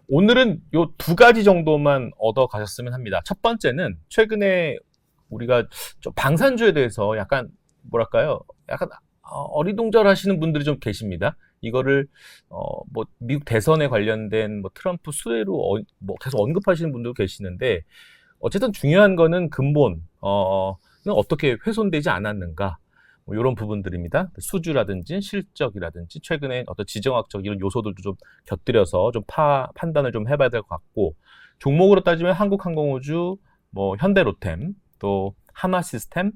오늘은 요 두 가지 정도만 얻어 가셨으면 합니다. 첫 번째는 최근에 우리가 좀 방산주에 대해서 약간 뭐랄까요? 약간 어리둥절하시는 분들이 좀 계십니다. 이거를 뭐 미국 대선에 관련된 뭐 트럼프 수혜로 뭐 계속 언급하시는 분도 계시는데 어쨌든 중요한 거는 근본 는 어떻게 훼손되지 않았는가 뭐 이런 부분들입니다. 수주라든지 실적이라든지 최근에 어떤 지정학적 이런 요소들도 좀 곁들여서 좀 판단을 좀 해봐야 될 것 같고 종목으로 따지면 한국항공우주, 뭐 현대로템, 또 한화시스템,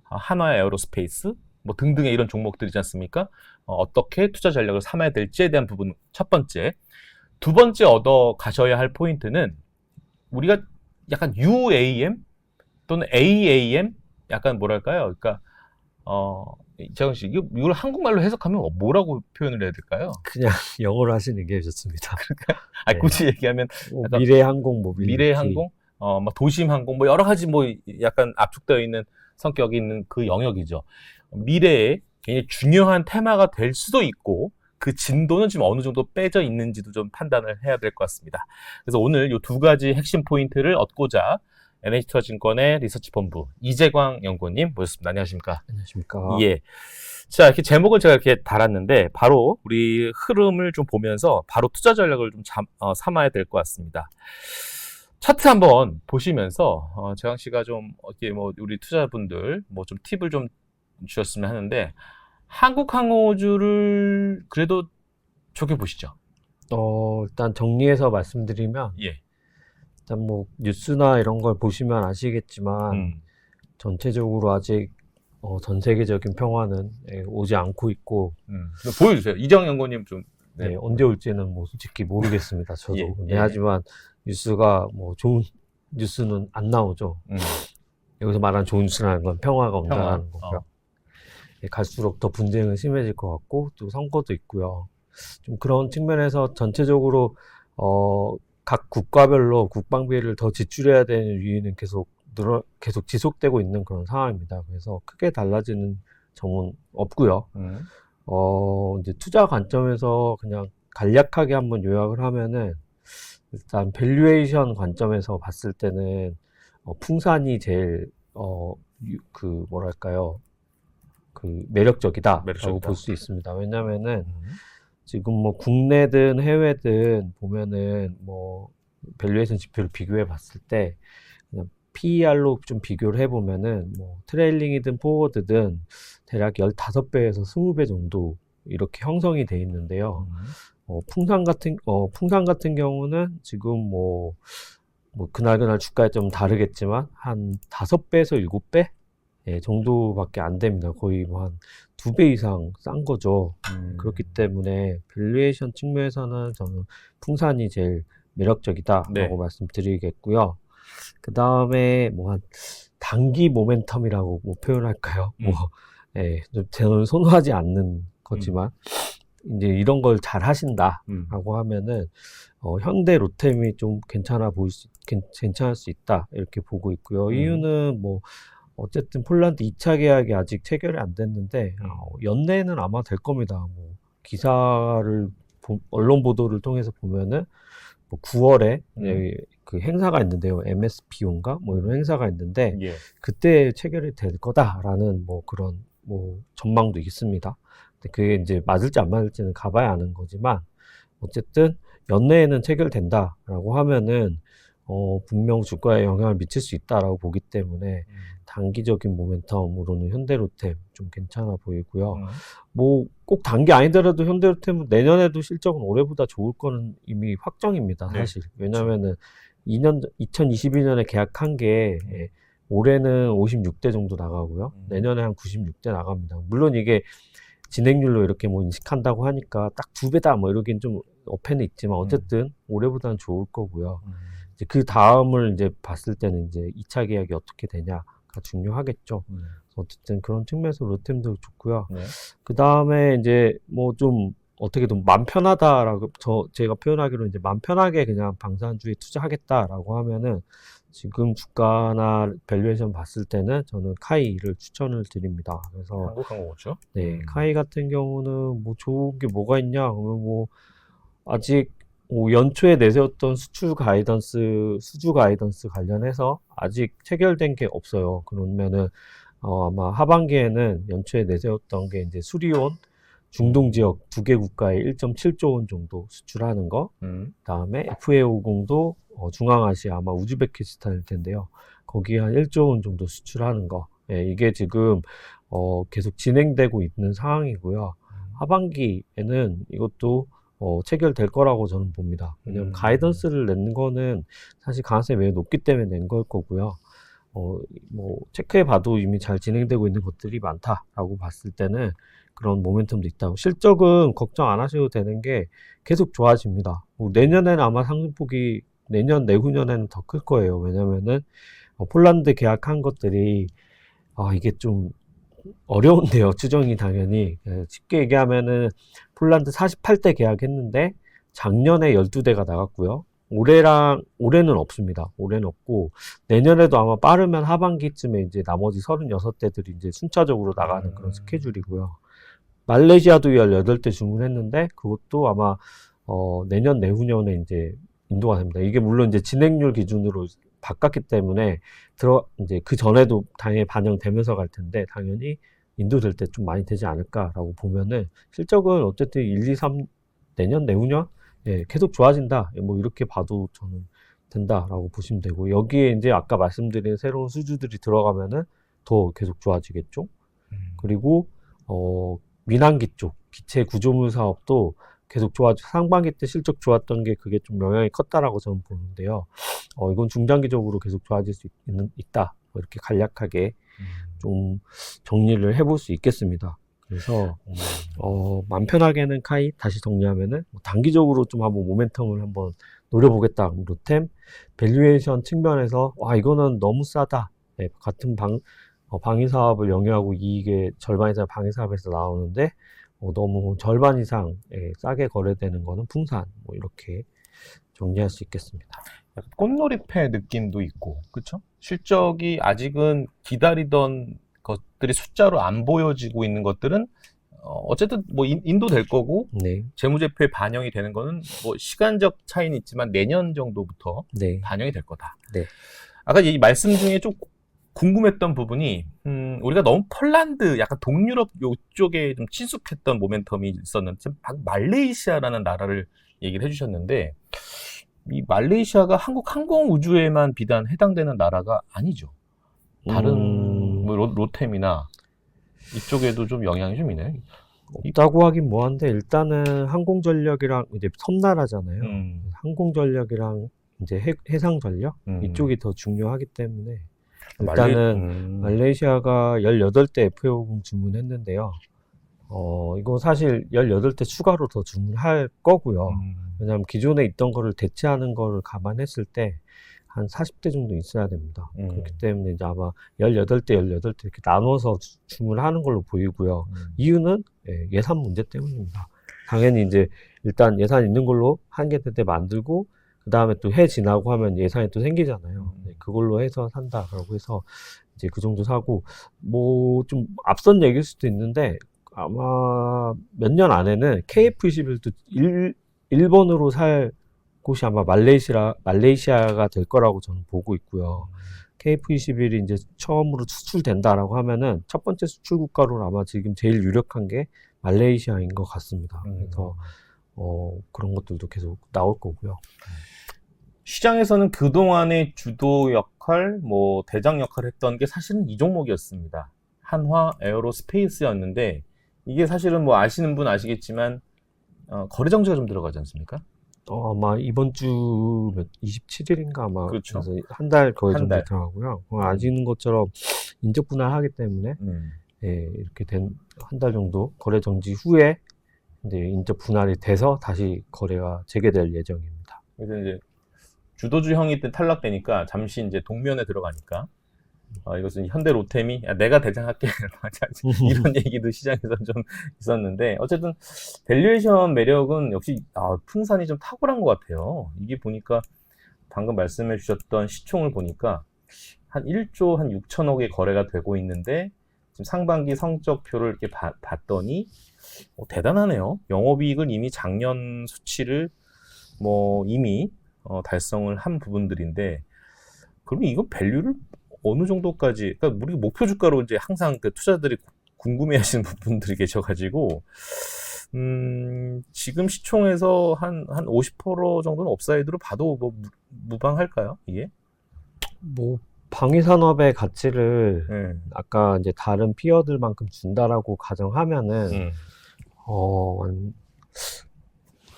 한화에어로스페이스 뭐 등등의 이런 종목들이지 않습니까? 어떻게 투자 전략을 삼아야 될지에 대한 부분 첫 번째. 두 번째 얻어 가셔야 할 포인트는 우리가 약간 UAM 또는 AAM 약간 뭐랄까요? 그러니까 재원 씨 이걸 한국말로 해석하면 뭐라고 표현을 해야 될까요? 그냥 영어로 하시는 게 좋습니다. 아니, 네. 굳이 얘기하면 뭐 약간 미래항공 모빌리티. 미래항공, 뭐 도심항공, 뭐 여러 가지 뭐 약간 압축되어 있는 성격이 있는 그 영역이죠. 미래에 굉장히 중요한 테마가 될 수도 있고 그 진도는 지금 어느 정도 빼져 있는지도 좀 판단을 해야 될 것 같습니다. 그래서 오늘 이 두 가지 핵심 포인트를 얻고자 NH투자증권의 리서치본부 이재광 연구원님 모셨습니다. 안녕하십니까? 안녕하십니까. 예. 자, 이렇게 제목을 제가 이렇게 달았는데 바로 우리 흐름을 좀 보면서 바로 투자 전략을 좀 삼아야 될 것 같습니다. 차트 한번 보시면서 재광 씨가 좀 이렇게 뭐 우리 투자분들 뭐 좀 팁을 좀 주셨으면 하는데 한국항공우주를 그래도 좋게 보시죠. 일단 정리해서 말씀드리면, 예. 일단 뭐 뉴스나 이런 걸 보시면 아시겠지만, 전체적으로 아직 전 세계적인 평화는 오지 않고 있고, 보여주세요. 이정 연구원님 좀. 네, 언제 올지는 뭐 솔직히 모르겠습니다. 저도. 예, 근데 예. 하지만 뉴스가 뭐 좋은 뉴스는 안 나오죠. 여기서 말하는 좋은 뉴스라는 건 평화가 온다는 거고요. 갈수록 더 분쟁은 심해질 것 같고 또 선거도 있고요. 좀 그런 측면에서 전체적으로 각 국가별로 국방비를 더 지출해야 되는 유인은 계속 지속되고 있는 그런 상황입니다. 그래서 크게 달라지는 점은 없고요. 이제 투자 관점에서 그냥 간략하게 한번 요약을 하면은 일단 밸류에이션 관점에서 봤을 때는 풍산이 제일 뭐랄까요? 매력적이다라고 볼 수 있습니다. 왜냐면은 지금 뭐 국내든 해외든 보면은 뭐 밸류에이션 지표를 비교해 봤을 때 그냥 PER로 좀 비교를 해 보면은 뭐 트레일링이든 포워드든 대략 15배에서 20배 정도 이렇게 형성이 돼 있는데요. 풍산 같은 경우는 지금 뭐 그날그날 주가에 좀 다르겠지만 한 5배에서 7배 정도밖에 안 됩니다. 거의 뭐 한 2배 이상 싼 거죠. 그렇기 때문에 밸류에이션 측면에서는 저는 풍산이 제일 매력적이다라고 네. 말씀드리겠고요. 그 다음에 뭐 한 단기 모멘텀이라고 뭐 표현할까요? 저는 선호하지 않는 거지만 이제 이런 걸 잘 하신다라고 하면은 현대 로템이 좀 괜찮을 수 있다 이렇게 보고 있고요. 이유는 뭐 어쨌든 폴란드 2차 계약이 아직 체결이 안 됐는데 연내에는 아마 될 겁니다. 뭐 기사를 언론 보도를 통해서 보면은 뭐 9월에 그 행사가 있는데요. MSPO인가 뭐 이런 행사가 있는데 예. 그때 체결이 될 거다라는 뭐 그런 뭐 전망도 있습니다. 근데 그게 이제 맞을지 안 맞을지는 가봐야 아는 거지만 어쨌든 연내에는 체결된다라고 하면은 분명 주가에 영향을 미칠 수 있다라고 보기 때문에 단기적인 모멘텀으로는 현대로템 좀 괜찮아 보이고요. 뭐 꼭 단기 아니더라도 현대로템은 내년에도 실적은 올해보다 좋을 거는 이미 확정입니다, 사실. 네. 왜냐면은 2022년에 계약한 게 올해는 56대 정도 나가고요. 내년에 한 96대 나갑니다. 물론 이게 진행률로 이렇게 뭐 인식한다고 하니까 딱 2배다 뭐 이러긴 좀 어폐는 있지만 어쨌든 올해보다는 좋을 거고요. 이제 그 다음을 이제 봤을 때는 이제 2차 계약이 어떻게 되냐가 중요하겠죠. 어쨌든 그런 측면에서 로템도 좋고요. 네. 그 다음에 이제 뭐 좀 어떻게든 맘 편하다라고 제가 표현하기로 이제 맘 편하게 그냥 방산주에 투자하겠다라고 하면은 지금 주가나 밸류에이션 봤을 때는 저는 카이를 추천을 드립니다. 그래서 한국항공우주? 네, 카이 같은 경우는 뭐 좋은 게 뭐가 있냐? 그러면 뭐 아직 연초에 내세웠던 수주 가이던스 관련해서 아직 체결된 게 없어요. 그러면은 아마 하반기에는 연초에 내세웠던 게 이제 수리온 중동 지역 두 개 국가에 1.7조 원 정도 수출하는 거, 그다음에 FA50도 중앙아시아 아마 우즈베키스탄일 텐데요. 거기에 한 1조 원 정도 수출하는 거. 예, 이게 지금 계속 진행되고 있는 상황이고요. 하반기에는 이것도 체결될 거라고 저는 봅니다. 왜냐면 가이던스를 낸 거는 사실 가능성이 매우 높기 때문에 낸 걸 거고요. 뭐 체크해 봐도 이미 잘 진행되고 있는 것들이 많다라고 봤을 때는 그런 모멘텀도 있다고. 실적은 걱정 안 하셔도 되는 게 계속 좋아집니다. 내년에는 아마 상승폭이 내년 내후년에는 더 클 거예요. 왜냐면은 폴란드 계약한 것들이 이게 좀 어려운데요. 추정이 당연히. 쉽게 얘기하면은 폴란드 48대 계약했는데 작년에 12대가 나갔고요. 올해는 없습니다. 올해는 없고 내년에도 아마 빠르면 하반기쯤에 이제 나머지 36대들이 이제 순차적으로 나가는 그런 스케줄이고요. 말레이시아도 18대 주문했는데 그것도 아마 내년 내후년에 이제 인도가 됩니다. 이게 물론 이제 진행률 기준으로 바꿨기 때문에 이제 그 전에도 당연히 반영되면서 갈 텐데 당연히 인도될 때 좀 많이 되지 않을까라고 보면은 실적은 어쨌든 1, 2, 3 내년 내후년 예, 계속 좋아진다. 뭐 이렇게 봐도 저는 된다라고 보시면 되고 여기에 이제 아까 말씀드린 새로운 수주들이 들어가면은 더 계속 좋아지겠죠. 그리고 민항기 쪽 기체 구조물 사업도 계속 상반기 때 실적 좋았던 게 그게 좀 영향이 컸다라고 저는 보는데요. 이건 중장기적으로 계속 좋아질 수 있다. 이렇게 간략하게 좀 정리를 해볼 수 있겠습니다. 그래서 맘 편하게는 카이 다시 정리하면은 단기적으로 좀 한번 모멘텀을 한번 노려보겠다. 로템 밸류에이션 측면에서 이거는 너무 싸다. 네, 같은 방위 사업을 영위하고 이익의 절반 이상 방위 사업에서 나오는데 너무 절반 이상 싸게 거래되는 거는 풍산. 뭐 이렇게 정리할 수 있겠습니다. 약간 꽃놀이패 느낌도 있고, 그렇죠? 실적이 아직은 기다리던 것들이 숫자로 안 보여지고 있는 것들은 어쨌든 뭐 인도 될 거고, 네. 재무제표에 반영이 되는 거는 뭐 시간적 차이는 있지만 내년 정도부터 네. 반영이 될 거다. 네. 아까 이 말씀 중에 좀 궁금했던 부분이 우리가 너무 폴란드 약간 동유럽 요쪽에 좀 친숙했던 모멘텀이 있었는데 말레이시아라는 나라를 얘기를 해주셨는데 이 말레이시아가 한국 항공우주에만 비단 해당되는 나라가 아니죠. 다른 뭐 로템이나 이쪽에도 좀 영향이 좀 있나요? 없다고 하긴 뭐한데 일단은 항공전력이랑 이제 섬나라잖아요. 항공전력이랑 이제 해상전력 이쪽이 더 중요하기 때문에 일단은 말레이시아가 18대 FA50 주문했는데요. 이거 사실 18대 추가로 더 주문할 거고요. 왜냐하면 기존에 있던 거를 대체하는 거를 감안했을 때 한 40대 정도 있어야 됩니다. 그렇기 때문에 이제 아마 18대 이렇게 나눠서 주문하는 걸로 보이고요. 이유는 예산 문제 때문입니다. 당연히 이제 일단 예산 있는 걸로 한 개 때 만들고 그 다음에 또 해 지나고 하면 예산이 또 생기잖아요. 그걸로 해서 산다라고 해서 이제 그 정도 사고 뭐 좀 앞선 얘기일 수도 있는데 아마 몇 년 안에는 KF21도 일본으로 살 곳이 아마 말레이시아가 될 거라고 저는 보고 있고요. KF21이 이제 처음으로 수출된다라고 하면은 첫 번째 수출 국가로 아마 지금 제일 유력한 게 말레이시아인 것 같습니다. 그래서 그런 것들도 계속 나올 거고요. 시장에서는 그동안의 주도 역할, 뭐 대장 역할을 했던 게 사실은 이 종목이었습니다. 한화 에어로스페이스였는데 이게 사실은 뭐 아시는 분 아시겠지만 거래 정지가 좀 들어가지 않습니까? 아마 이번 주 27일인가 아마 그렇죠. 그래서 한 달 거의 한 정도 달. 들어가고요. 아시는 것처럼 인적 분할하기 때문에 예, 이렇게 된 한 달 정도 거래 정지 후에 이제 인적 분할이 돼서 다시 거래가 재개될 예정입니다. 그래서 이제 주도주형이 때 탈락되니까 잠시 이제 동면에 들어가니까 이것은 현대 로템이 내가 대장할게 이런 얘기도 시장에서 좀 있었는데 어쨌든 밸류에이션 매력은 역시 풍산이 좀 탁월한 것 같아요. 이게 보니까 방금 말씀해 주셨던 시총을 보니까 한 1조 한 6천억의 거래가 되고 있는데 지금 상반기 성적표를 이렇게 봤더니 대단하네요. 영업이익은 이미 작년 수치를 뭐 이미 달성을 한 부분들인데, 그러면 이거 밸류를 어느 정도까지, 그러니까 우리 목표 주가로 이제 항상 그 투자들이 궁금해하시는 부분들이 계셔가지고, 지금 시총에서 한 50% 정도는 업사이드로 봐도 뭐 무방할까요, 이게? 뭐 방위산업의 가치를 네. 아까 이제 다른 피어들만큼 준다라고 가정하면은 음. 한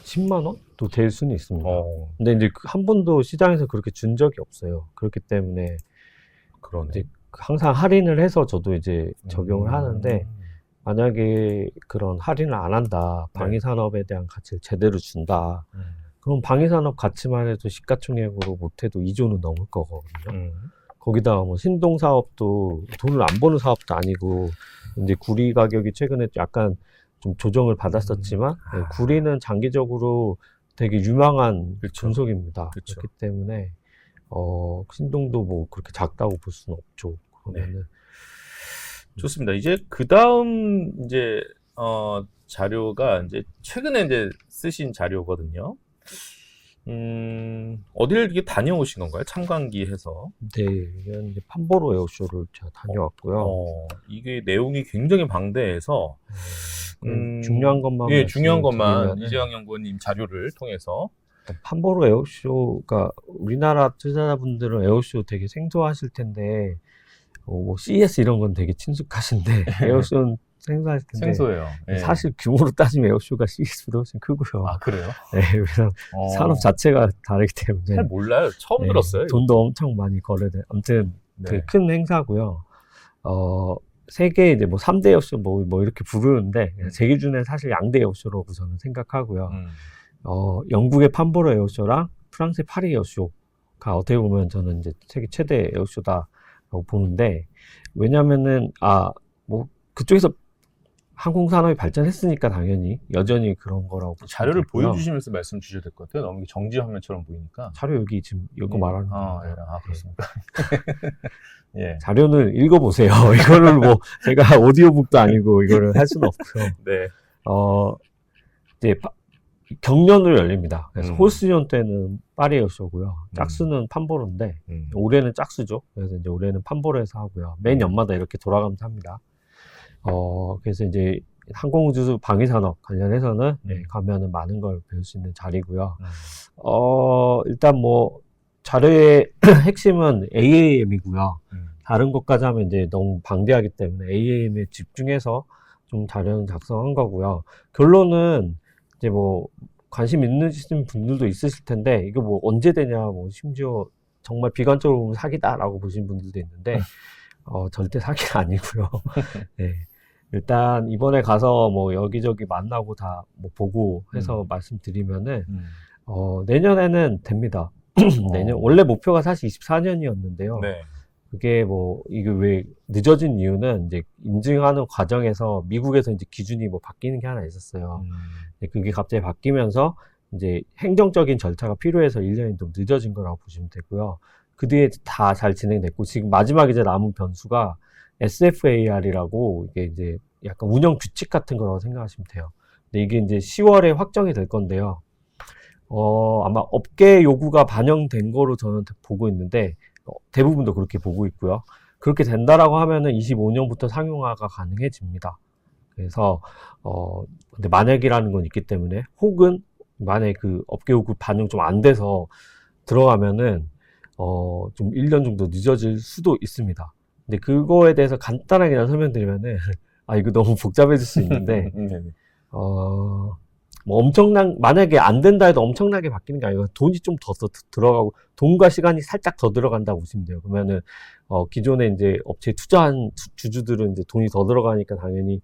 10만 원도 될 수는 있습니다. 어, 근데 이제 한 번도 시장에서 그렇게 준 적이 없어요. 그렇기 때문에 그러네. 이제 항상 할인을 해서 저도 이제 적용을 하는데, 만약에 그런 할인을 안 한다, 네. 방위산업에 대한 가치를 제대로 준다, 음. 그럼 방위산업 가치만 해도 시가총액으로 못해도 2조는 넘을 거거든요. 거기다가 뭐 신동사업도 돈을 안 버는 사업도 아니고, 이제 구리 가격이 최근에 약간 좀 조정을 받았었지만, 네, 구리는 장기적으로 되게 유망한 그쵸. 금속입니다. 그쵸. 그렇기 때문에 신동도 뭐 그렇게 작다고 볼 수는 없죠. 그러면은 좋습니다. 이제 그 다음 이제 자료가 이제 최근에 이제 쓰신 자료거든요. 어디를 이게 다녀오신 건가요? 참관기 해서. 네, 이건 이제 판보로 에어쇼를 제가 다녀왔고요. 이게 내용이 굉장히 방대해서 중요한 것만 예, 중요한 말씀을 것만 드리면은, 이재왕 연구원님 자료를 통해서 판보로 에어쇼가 우리나라 투자자분들은 에어쇼 되게 생소하실 텐데, 뭐 CES 이런 건 되게 친숙하신데 에어쇼는 생소하실 텐데, 생소해요. 예. 사실 규모로 따지면 에어쇼가 CES보다 훨씬 크고요. 아, 그래요? 네, 왜냐면 산업 자체가 다르기 때문에 잘 몰라요. 처음 네, 들었어요. 돈도 엄청 많이 거래돼. 아무튼 네. 되게 큰 행사고요. 세계 이제 뭐 3대 에어쇼 뭐 이렇게 부르는데, 제 기준에 사실 양대 에어쇼라고 저는 생각하고요. 영국의 판보로 에어쇼랑 프랑스의 파리 에어쇼가 어떻게 보면 저는 이제 세계 최대 에어쇼다라고 보는데, 왜냐면은 뭐 그쪽에서 항공산업이 발전했으니까 당연히 여전히 그런 거라고 보시면 자료를 되고요. 보여주시면서 말씀 주셔야 될 것 같아요. 너무 정지 화면처럼 보이니까. 자료 여기 지금 이거 예. 말하는 예. 겁니다. 그렇습니까? 예. 자료는 읽어보세요. 이거를 뭐 제가 오디오북도 아니고 이거를 할 수는 없고요. 네. 이제 경연으로 열립니다. 그래서 음. 홀수년 때는 파리 에어쇼고요. 짝수는 판보로인데, 올해는 짝수죠. 그래서 이제 올해는 판보로에서 하고요. 매년마다 이렇게 돌아가면서 합니다. 그래서 이제 항공우주 방위산업 관련해서는 가면은 많은 걸 배울 수 있는 자리고요. 일단 뭐 자료의 핵심은 AAM이고요. 다른 것까지 하면 이제 너무 방대하기 때문에 AAM에 집중해서 좀 자료는 작성한 거고요. 결론은 이제 뭐 관심 있는 분들도 있으실 텐데, 이거 뭐 언제 되냐, 뭐 심지어 정말 비관적으로 보면 사기다라고 보신 분들도 있는데, 절대 사기가 아니고요. 네. 일단 이번에 가서 뭐 여기저기 만나고 다 뭐 보고 해서 말씀드리면은 내년에는 됩니다. 내년 원래 목표가 사실 24년이었는데요. 네. 그게 뭐 이게 왜 늦어진 이유는 이제 인증하는 과정에서 미국에서 이제 기준이 뭐 바뀌는 게 하나 있었어요. 그게 갑자기 바뀌면서 이제 행정적인 절차가 필요해서 1년이 좀 늦어진 거라고 보시면 되고요. 그 뒤에 다 잘 진행됐고, 지금 마지막 이제 남은 변수가 SFAR이라고, 이게 이제 약간 운영 규칙 같은 거라고 생각하시면 돼요. 근데 이게 이제 10월에 확정이 될 건데요. 아마 업계 요구가 반영된 거로 저는 보고 있는데, 대부분도 그렇게 보고 있고요. 그렇게 된다라고 하면은 25년부터 상용화가 가능해집니다. 그래서 근데 만약이라는 건 있기 때문에, 혹은 만약에 그 업계 요구 반영 좀 안 돼서 들어가면은 좀 1년 정도 늦어질 수도 있습니다. 근데 그거에 대해서 간단하게 설명드리면은, 이거 너무 복잡해질 수 있는데, 뭐 만약에 안 된다 해도 엄청나게 바뀌는 게 아니고, 돈이 좀 더 들어가고, 돈과 시간이 살짝 더 들어간다고 보시면 돼요. 그러면은, 기존에 이제 업체에 투자한 주주들은 이제 돈이 더 들어가니까 당연히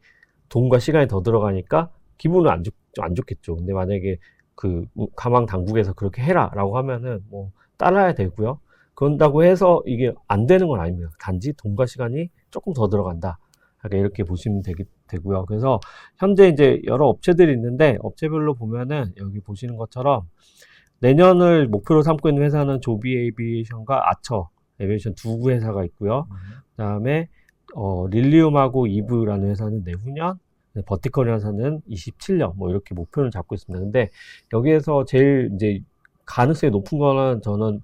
돈과 시간이 더 들어가니까 기분은 안 좋겠죠. 근데 만약에 그 가망 당국에서 그렇게 해라라고 하면은 뭐 따라야 되고요. 그런다고 해서 이게 안 되는 건 아닙니다. 단지 돈과 시간이 조금 더 들어간다. 이렇게 보시면 되고요. 그래서 현재 이제 여러 업체들이 있는데, 업체별로 보면은 여기 보시는 것처럼 내년을 목표로 삼고 있는 회사는 조비 에이비에이션과 아처 에비에이션 두 회사가 있고요. 그다음에 릴리움하고 이브라는 회사는 내후년, 버티컬에서는 27년 뭐 이렇게 목표를 잡고 있습니다. 근데 여기에서 제일 이제 가능성이 높은 거는 저는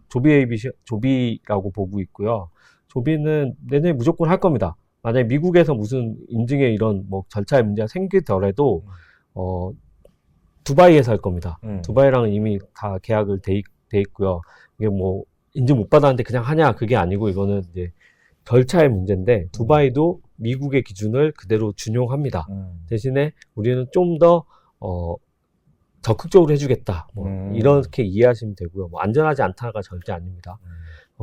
조비라고 보고 있고요. 조비는 내년에 무조건 할 겁니다. 만약에 미국에서 무슨 인증에 이런 뭐 절차의 문제가 생기더라도 두바이에서 할 겁니다. 두바이랑은 이미 다 계약을 돼 있고요. 이게 뭐 인증 못 받았는데 그냥 하냐 그게 아니고 이거는 이제 절차의 문제인데 두바이도 미국의 기준을 그대로 준용합니다. 대신에 우리는 좀 더 적극적으로 해주겠다. 뭐 이렇게 이해하시면 되고요. 뭐 안전하지 않다가 절대 아닙니다.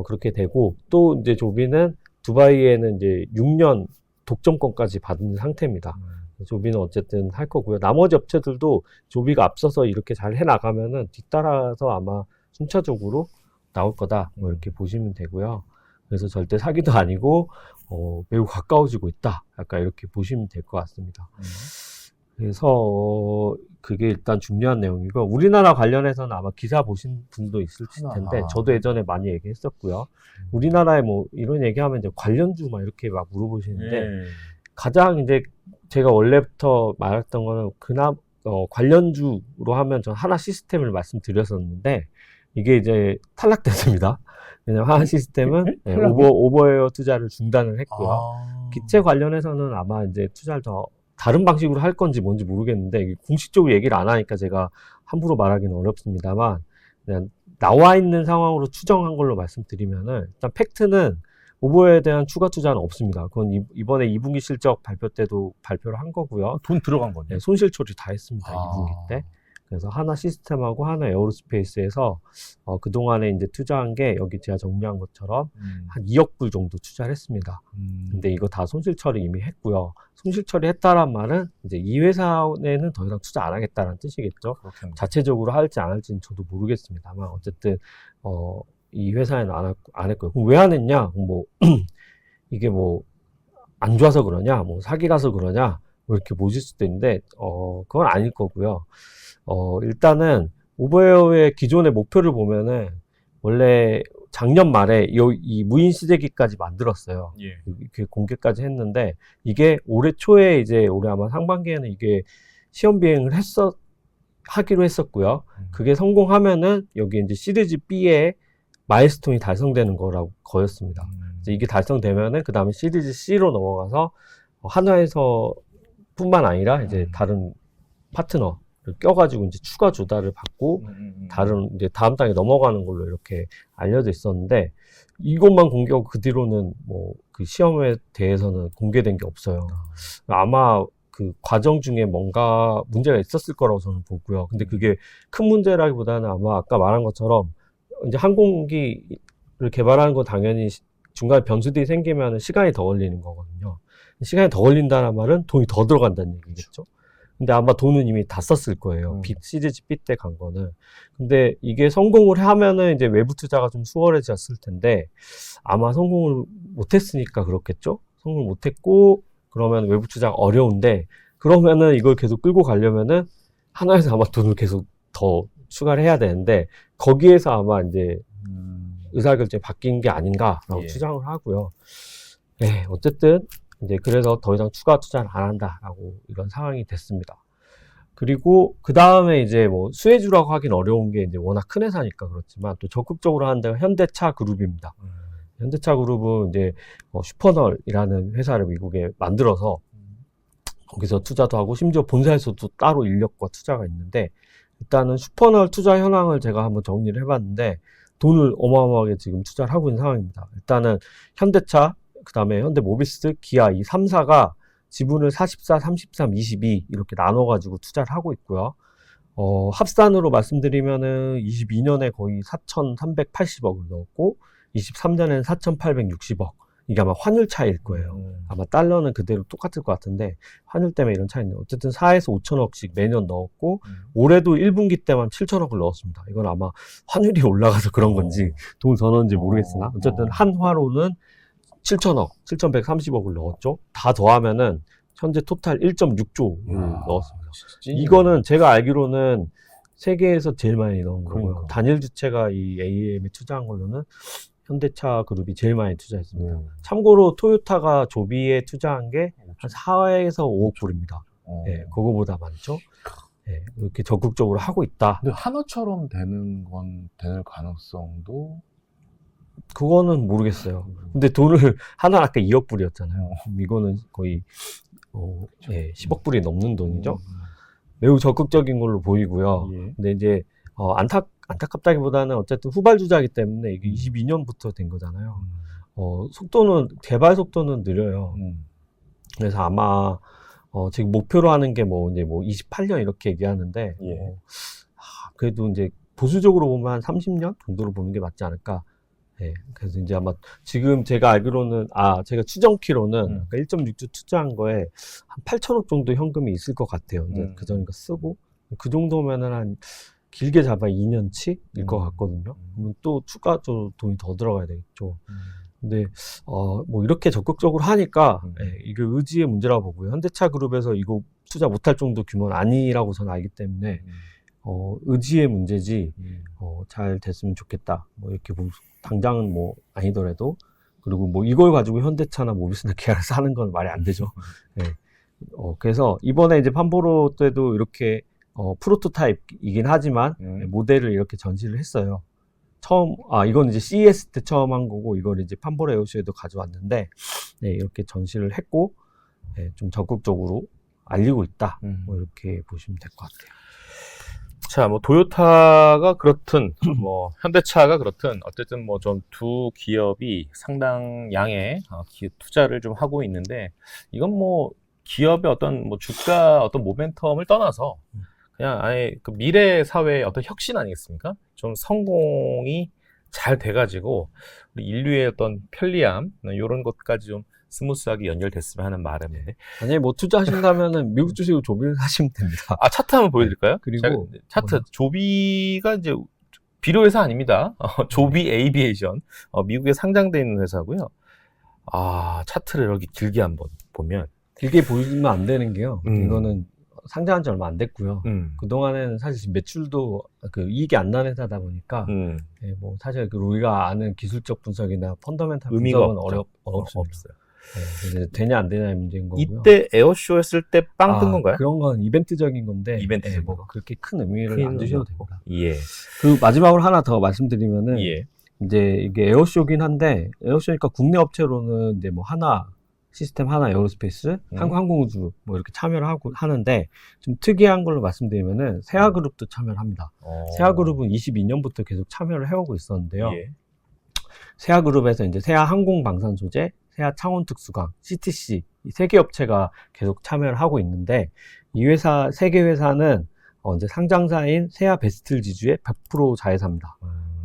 그렇게 되고 또 이제 조비는 두바이에는 이제 6년 독점권까지 받은 상태입니다. 조비는 어쨌든 할 거고요. 나머지 업체들도 조비가 앞서서 이렇게 잘 해나가면은 뒤따라서 아마 순차적으로 나올 거다. 뭐 이렇게 보시면 되고요. 그래서 절대 사기도 아니고 매우 가까워지고 있다. 약간 이렇게 보시면 될 것 같습니다. 그래서 그게 일단 중요한 내용이고 우리나라 관련해서는 아마 기사 보신 분도 있을 텐데 저도 예전에 많이 얘기했었고요. 우리나라에 뭐 이런 얘기하면 이제 관련주 막 이렇게 막 물어보시는데 가장 이제 제가 원래부터 말했던 거는 관련주로 하면 전 하나 시스템을 말씀드렸었는데 이게 이제 탈락됐습니다. 왜냐면 하나 시스템은 오버웨어 투자를 중단을 했고요. 기체 관련해서는 아마 이제 투자를 더 다른 방식으로 할 건지 뭔지 모르겠는데 공식적으로 얘기를 안 하니까 제가 함부로 말하기는 어렵습니다만 그냥 나와 있는 상황으로 추정한 걸로 말씀드리면은 일단 팩트는 오버에 대한 추가 투자는 없습니다. 그건 이번에 2분기 실적 발표 때도 발표를 한 거고요. 돈 들어간 거네. 네, 손실 처리 다 했습니다. 2분기 때. 그래서 하나 시스템하고 하나 에어로스페이스에서 그동안에 이제 투자한 게 여기 제가 정리한 것처럼 한 2억 불 정도 투자를 했습니다. 근데 이거 다 손실 처리 이미 했고요. 손실 처리 했다란 말은 이제 이 회사에는 더 이상 투자 안 하겠다는 뜻이겠죠. 그렇겠네. 자체적으로 할지 안 할지는 저도 모르겠습니다만 어쨌든 이 회사에는 안 했고요. 그럼 왜 안 했냐? 뭐 이게 뭐 안 좋아서 그러냐? 뭐 사기라서 그러냐? 뭐 이렇게 보실 수도 있는데 그건 아닐 거고요. 일단은 오버웨어의 기존의 목표를 보면은 원래 작년 말에 이 무인 시제기까지 만들었어요. 이렇게 공개까지 했는데 이게 올해 초에 이제 올해 아마 상반기에는 이게 시험 비행을 하기로 했었고요. 그게 성공하면은 여기 이제 시리즈 B의 마일스톤이 달성되는 거였습니다. 이게 달성되면은 그 다음에 시리즈 C로 넘어가서 한화에서 뿐만 아니라 이제 다른 파트너 껴가지고 이제 추가 조달을 받고 다른 이제 다음 단계 넘어가는 걸로 이렇게 알려져 있었는데 이것만 공개하고 그 뒤로는 뭐 그 시험에 대해서는 공개된 게 없어요. 아마 그 과정 중에 뭔가 문제가 있었을 거라고 저는 보고요. 근데 그게 큰 문제라기보다는 아마 아까 말한 것처럼 이제 항공기를 개발하는 건 당연히 중간에 변수들이 생기면 시간이 더 걸리는 거거든요. 시간이 더 걸린다는 말은 돈이 더 들어간다는 얘기겠죠. 근데 아마 돈은 이미 다 썼을 거예요. 시리즈 B 때 간 거는. 근데 이게 성공을 하면은 이제 외부 투자가 좀 수월해졌을 텐데 아마 성공을 못했으니까 그렇겠죠? 성공을 못했고 그러면 외부 투자가 어려운데 그러면은 이걸 계속 끌고 가려면은 하나에서 아마 돈을 계속 더 추가를 해야 되는데 거기에서 아마 이제 의사결정이 바뀐 게 아닌가라고 추정을 하고요. 네, 어쨌든 이제 그래서 더 이상 추가 투자를 안 한다라고 이런 상황이 됐습니다. 그리고 그 다음에 이제 뭐 수혜주라고 하긴 어려운 게 이제 워낙 큰 회사니까 그렇지만 또 적극적으로 하는 데가 현대차 그룹입니다. 현대차 그룹은 이제 슈퍼널이라는 회사를 미국에 만들어서 거기서 투자도 하고 심지어 본사에서도 따로 인력과 투자가 있는데 일단은 슈퍼널 투자 현황을 제가 한번 정리를 해봤는데 돈을 어마어마하게 지금 투자를 하고 있는 상황입니다. 일단은 현대차 그 다음에 현대모비스, 기아 이 3사가 지분을 44, 33, 22 이렇게 나눠가지고 투자를 하고 있고요. 합산으로 말씀드리면은 22년에 거의 4,380억을 넣었고 23년에는 4,860억. 이게 아마 환율 차이일 거예요. 아마 달러는 그대로 똑같을 것 같은데 환율 때문에 이런 차이인데 어쨌든 4에서 5천억씩 매년 넣었고 올해도 1분기 때만 7천억을 넣었습니다. 이건 아마 환율이 올라가서 그런 건지 돈을 더 넣었는지 모르겠으나 어쨌든 한화로는 7천억, 7,130억을 넣었죠. 다 더하면은 현재 토탈 1.6조를 넣었습니다. 이거는 제가 알기로는 세계에서 제일 많이 넣은 거고요. 단일 주체가 이 AM에 투자한 걸로는 현대차 그룹이 제일 많이 투자했습니다. 참고로 토요타가 조비에 투자한 게 한 4에서 5억 불입니다. 예, 그거보다 많죠. 예, 이렇게 적극적으로 하고 있다. 근데 하나처럼 되는 건 되는 가능성도 그거는 모르겠어요. 근데 돈을 하나 아까 2억 불이었잖아요. 이거는 거의 예, 10억 불이 넘는 돈이죠. 매우 적극적인 걸로 보이고요. 예. 근데 이제 안타깝다기보다는 어쨌든 후발주자이기 때문에 이게 22년부터 된 거잖아요. 개발 속도는 느려요. 그래서 아마 지금 목표로 하는 게 이제 28년 이렇게 얘기하는데 예. 그래도 이제 보수적으로 보면 한 30년 정도로 보는 게 맞지 않을까. 예. 그래서 이제 아마 지금 제가 알기로는 제가 추정키로는 1.6조 투자한 거에 한 8천억 정도 현금이 있을 것 같아요. 이제 그 전에 쓰고 그 정도면은 한 길게 잡아 2년치일 것 같거든요. 그러면 또 추가 돈이 더 들어가야 되겠죠. 근데 이렇게 적극적으로 하니까 이게 의지의 문제라고 보고요. 현대차 그룹에서 이거 투자 못할 정도 규모는 아니라고 저는 알기 때문에 의지의 문제지 잘 됐으면 좋겠다. 이렇게 당장은 아니더라도 그리고 이걸 가지고 현대차나 모비스나 기아를 사는 건 말이 안 되죠. 네. 그래서 이번에 이제 판보로 때도 이렇게 프로토타입이긴 하지만 모델을 이렇게 전시를 했어요. 이건 이제 CES 때 처음 한 거고, 이걸 이제 판보라 에어쇼에도 가져왔는데, 네, 이렇게 전시를 했고, 네, 좀 적극적으로 알리고 있다. 이렇게 보시면 될 것 같아요. 자, 도요타가 그렇든, 현대차가 그렇든, 어쨌든 좀 두 기업이 상당 양의 투자를 좀 하고 있는데, 이건 기업의 어떤 주가 어떤 모멘텀을 떠나서, 그냥 아예 그 미래 사회의 어떤 혁신 아니겠습니까? 좀 성공이 잘 돼가지고 우리 인류의 어떤 편리함 이런 것까지 좀 스무스하게 연결됐으면 하는 바람인데. 만약에 투자하신다면은 미국 주식을 조비를 사시면 됩니다. 차트 한번 보여드릴까요? 그리고 차트 조비가 이제 비료 회사 아닙니다. 조비 에이비에이션 미국에 상장돼 있는 회사고요. 차트를 이렇게 길게 한번 보면 길게 보이면 안 되는 게요. 이거는 상장한 지 얼마 안 됐고요. 그동안에는 사실 매출도 이익이 안 나는 회사다 보니까, 예, 사실 우리가 아는 기술적 분석이나 펀더멘탈 분석은 없어요. 예, 그래서 되냐 안 되냐의 문제인 거고요. 이때 에어쇼 했을 때 빵 뜬 건가요? 그런 건 이벤트적인 건데, 이벤트적인 거. 그렇게 큰 의미를 안 두셔도 됩니다. 예. 마지막으로 하나 더 말씀드리면은, 예. 이제 이게 에어쇼긴 한데, 에어쇼니까 국내 업체로는 이제 시스템 하나 에어로스페이스, 한국항공우주 이렇게 참여를 하는데 좀 특이한 걸로 말씀드리면은 세아그룹도 참여를 합니다. 세아그룹은 22년부터 계속 참여를 해오고 있었는데요. 예. 세아그룹에서 이제 세아항공방산소재, 세아창원특수강, CTC 이 세 개 업체가 계속 참여를 하고 있는데 이 회사 세 개 회사는 이제 상장사인 세아베스틀 지주의 100% 자회사입니다.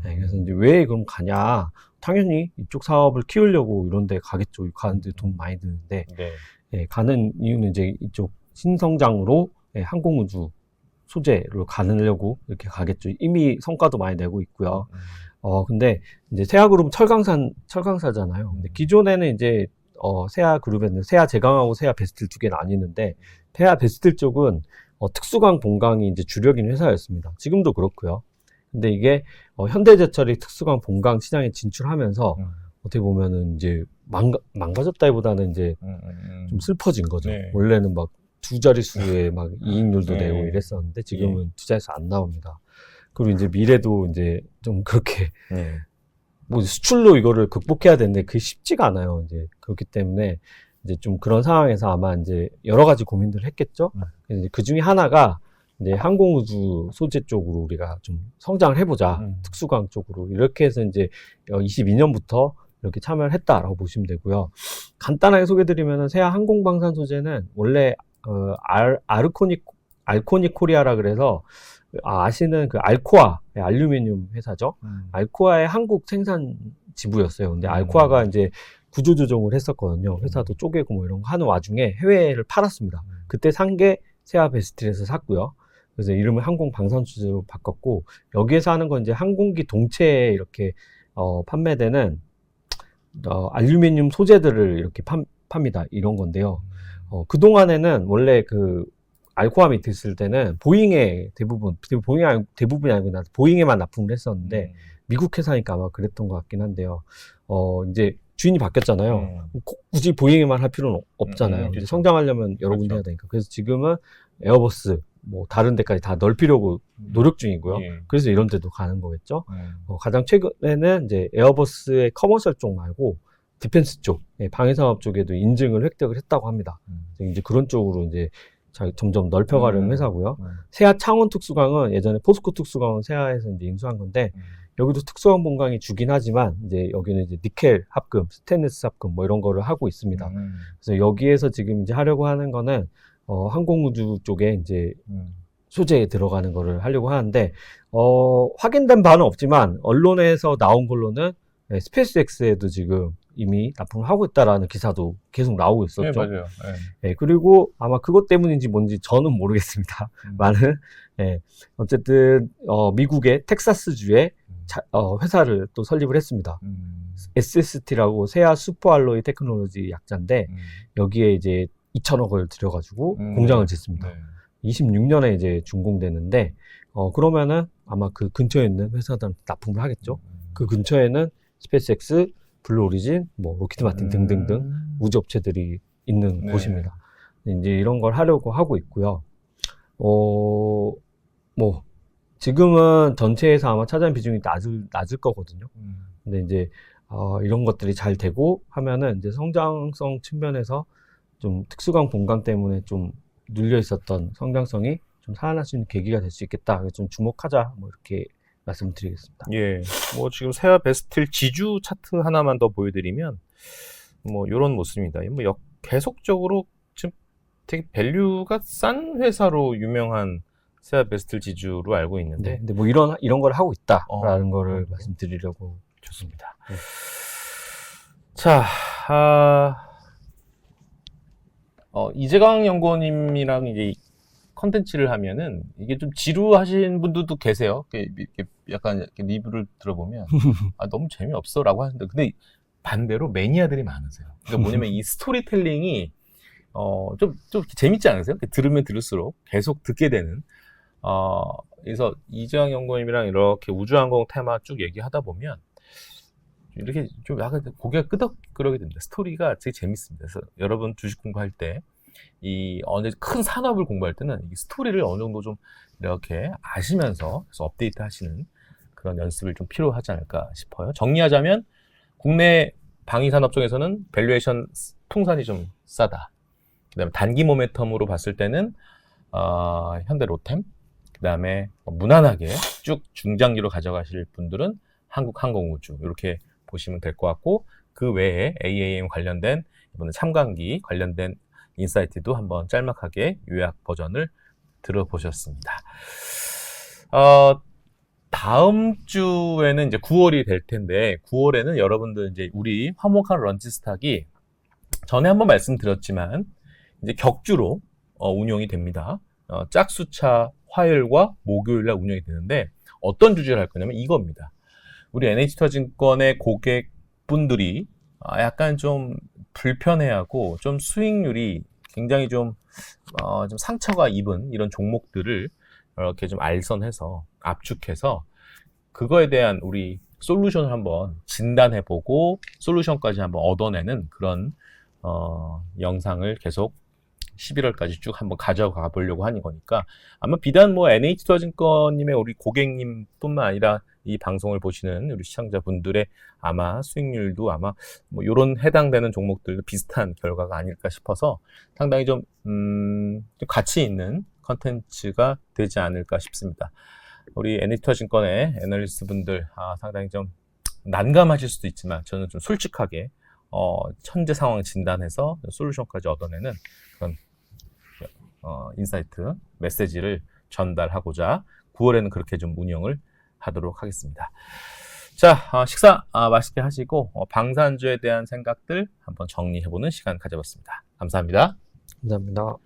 네, 그래서 이제 왜 그럼 가냐? 당연히 이쪽 사업을 키우려고 이런 데 가겠죠. 가는데 돈 많이 드는데. 네. 예, 가는 이유는 이제 이쪽 신성장으로 항공우주 소재로 가려고 이렇게 가겠죠. 이미 성과도 많이 내고 있고요. 근데 이제 세아그룹은 철강사잖아요. 근데 기존에는 이제 세아그룹에는 세아제강하고 세아베스틀 두 개 나뉘는데 세아베스틀 쪽은 특수강 본강이 이제 주력인 회사였습니다. 지금도 그렇고요. 근데 이게 현대제철이 특수강 본강 시장에 진출하면서 어떻게 보면은 이제 망가졌다기보다는 이제 좀 슬퍼진 거죠. 네. 원래는 두 자릿수의 이익률도 네. 내고 이랬었는데 지금은 두 자릿수 안 나옵니다. 그리고 이제 미래도 이제 좀 그렇게 수출로 이거를 극복해야 되는데 그게 쉽지가 않아요. 이제 그렇기 때문에 이제 좀 그런 상황에서 아마 이제 여러 가지 고민들을 했겠죠. 그래서 이제 그 중에 하나가 이제 항공우주 소재 쪽으로 우리가 좀 성장을 해보자. 특수강 쪽으로. 이렇게 해서 이제 22년부터 이렇게 참여를 했다라고 보시면 되고요. 간단하게 소개드리면은 세아 항공방산 소재는 원래, 알코닉 코리아라 그래서, 아시는 알코아, 알루미늄 회사죠. 알코아의 한국 생산 지부였어요. 근데 알코아가 이제 구조조정을 했었거든요. 회사도 쪼개고 이런 거 하는 와중에 해외를 팔았습니다. 그때 산 게 세아베스틀에서 샀고요. 그래서 이름을 항공방산소재로 바꿨고, 여기에서 하는 건 이제 항공기 동체에 이렇게, 판매되는, 알루미늄 소재들을 이렇게 팝니다. 이런 건데요. 그동안에는 원래 알코아 밑에 있을 때는 보잉이 아니고 보잉에만 납품을 했었는데, 미국 회사니까 아마 그랬던 것 같긴 한데요. 이제 주인이 바뀌었잖아요. 굳이 보잉에만 할 필요는 없잖아요. 이제 그렇죠. 성장하려면 여러 군데 그렇죠. 해야 되니까. 그래서 지금은 에어버스, 뭐 다른 데까지 다 넓히려고 노력 중이고요. 예. 그래서 이런 데도 가는 거겠죠. 네. 가장 최근에는 이제 에어버스의 커머셜 쪽 말고 디펜스 쪽, 방위산업 쪽에도 인증을 획득을 했다고 합니다. 이제 그런 쪽으로 이제 점점 넓혀가려는 회사고요. 세아 창원 특수광은 예전에 포스코 특수광은 세아에서 이제 인수한 건데 여기도 특수광 본광이 주긴 하지만 이제 여기는 이제 니켈 합금, 스테인리스 합금 뭐 이런 거를 하고 있습니다. 그래서 여기에서 지금 이제 하려고 하는 거는 항공우주 쪽에 이제 소재에 들어가는 거를 하려고 하는데 확인된 바는 없지만 언론에서 나온 걸로는 스페이스X에도 지금 이미 납품을 하고 있다라는 기사도 계속 나오고 있었죠. 네, 맞아요. 네. 네, 그리고 아마 그것 때문인지 뭔지 저는 모르겠습니다. 많은 어쨌든 미국의 텍사스주에 회사를 또 설립을 했습니다. SST라고 세아 슈퍼알로이 테크놀로지 약자인데 여기에 이제 2천억을 들여가지고 공장을 짓습니다. 네. 26년에 이제 준공되는데 그러면은 아마 그 근처에 있는 회사들한테 납품을 하겠죠. 그 근처에는 스페이스X, 블루 오리진, 뭐 로키드 마틴 등등등 우주 업체들이 있는 네. 곳입니다. 이제 이런 걸 하려고 하고 있고요. 뭐 지금은 전체에서 아마 차지하는 비중이 낮을 거거든요. 근데 이제 이런 것들이 잘 되고 하면은 이제 성장성 측면에서 좀 특수광 본광 때문에 좀 눌려 있었던 성장성이 좀 살아날 수 있는 계기가 될 수 있겠다. 그래서 좀 주목하자. 뭐 이렇게 말씀드리겠습니다. 예, 뭐 지금 세아 베스틸 지주 차트 하나만 더 보여드리면 뭐 이런 모습입니다. 뭐 계속적으로 지금 되게 밸류가 싼 회사로 유명한 세아 베스틸 지주로 알고 있는데, 네, 근데 뭐 이런 걸 하고 있다라는 거를 그렇군요. 말씀드리려고 좋습니다. 네. 자, 이재강 연구원님이랑 이제 컨텐츠를 하면은 이게 좀 지루하신 분들도 계세요. 이렇게 약간 이렇게 리뷰를 들어보면 너무 재미없어라고 하는데, 근데 반대로 매니아들이 많으세요. 그러니까 뭐냐면 이 스토리텔링이 좀 재밌지 않으세요? 들으면 들을수록 계속 듣게 되는. 그래서 이재강 연구원님이랑 이렇게 우주항공 테마 쭉 얘기하다 보면 이렇게 좀 약간 고개가 끄덕끄덕이 됩니다. 스토리가 되게 재밌습니다. 그래서 여러분 주식 공부할 때 어느 큰 산업을 공부할 때는 이 스토리를 어느 정도 좀 이렇게 아시면서 그래서 업데이트 하시는 그런 연습을 좀 필요하지 않을까 싶어요. 정리하자면 국내 방위산업 쪽에서는 밸류에이션 풍산이 좀 싸다. 그다음에 단기 모멘텀으로 봤을 때는 현대 로템, 그다음에 무난하게 쭉 중장기로 가져가실 분들은 한국항공우주 이렇게 보시면 될 것 같고, 그 외에 AAM 관련된 이번에 참관기 관련된 인사이트도 한번 짤막하게 요약 버전을 들어보셨습니다. 다음 주에는 이제 9월이 될 텐데, 9월에는 여러분들 이제 우리 화목한 런치스탁이 전에 한번 말씀드렸지만 이제 격주로 운영이 됩니다. 짝수차 화요일과 목요일날 운영이 되는데 어떤 주제를 할 거냐면 이겁니다. 우리 NH투자증권의 고객분들이 약간 좀 불편해하고 좀 수익률이 굉장히 좀 상처가 입은 이런 종목들을 이렇게 좀 알선해서 압축해서 그거에 대한 우리 솔루션을 한번 진단해보고 솔루션까지 한번 얻어내는 그런 영상을 계속 11월까지 쭉 한번 가져가 보려고 하는 거니까 아마 비단 뭐 NH투자증권님의 우리 고객님뿐만 아니라 이 방송을 보시는 우리 시청자분들의 아마 수익률도 아마 뭐 이런 해당되는 종목들도 비슷한 결과가 아닐까 싶어서 상당히 좀 가치 있는 컨텐츠가 되지 않을까 싶습니다. 우리 NH투자증권의 애널리스트 분들 상당히 좀 난감하실 수도 있지만 저는 좀 솔직하게 현재 상황 진단해서 솔루션까지 얻어내는 그런 인사이트 메시지를 전달하고자 9월에는 그렇게 좀 운영을 하도록 하겠습니다. 자, 식사 맛있게 하시고 방산주에 대한 생각들 한번 정리해보는 시간 가져봤습니다. 감사합니다. 감사합니다.